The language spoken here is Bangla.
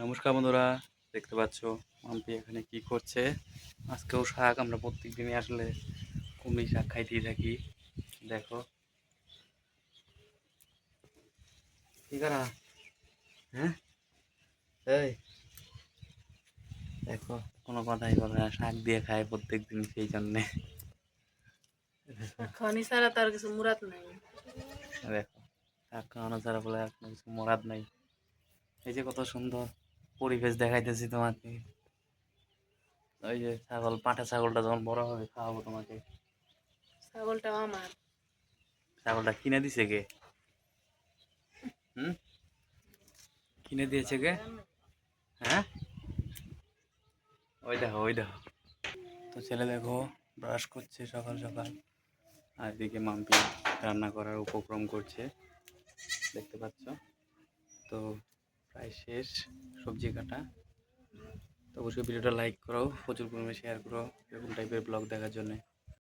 নমস্কার বন্ধুরা, দেখতে পাচ্ছ মাম্পি এখানে কি করছে। আজকেও শাক, আমরা প্রত্যেক দিনই আসলে কুমড়ি শাক খাইতেই থাকি। দেখো কি করা, হ্যাঁ এই দেখো কোনো কথাই বলে না, শাক দিয়ে খায় প্রত্যেক দিন, সেই জন্যে খনি ছাড়া তার কিছু মুরাদ নাই। দেখো শাক খাওয়ানো ছাড়া বলে আর কোনো কিছু মরাদ নাই। এই যে কত সুন্দর পরিবেশ দেখাইতেছি তোমাকে। ওই যে ছাগল, পাঁঠা ছাগলটা যখন বড় হবে খাওয়াবো তোমাকে। ছাগলটা আমার। ছাগলটা কিনে দিছে কে? হুম, কিনে দিয়েছে কে? হ্যাঁ, ওই দেখো ওই দেখো। তো ছেলে দেখো ব্রাশ করছে সকাল সকাল, আর এদিকে মাম্পি রান্না করার উপক্রম করছে, দেখতে পাচ্ছ। তো প্রায় শেষ সবজি কাটা। তো অবশ্যই ভিডিওটা লাইক করো, প্রচুর পরিমাণে শেয়ার করো এরকম টাইপের ব্লগ দেখার জন্য।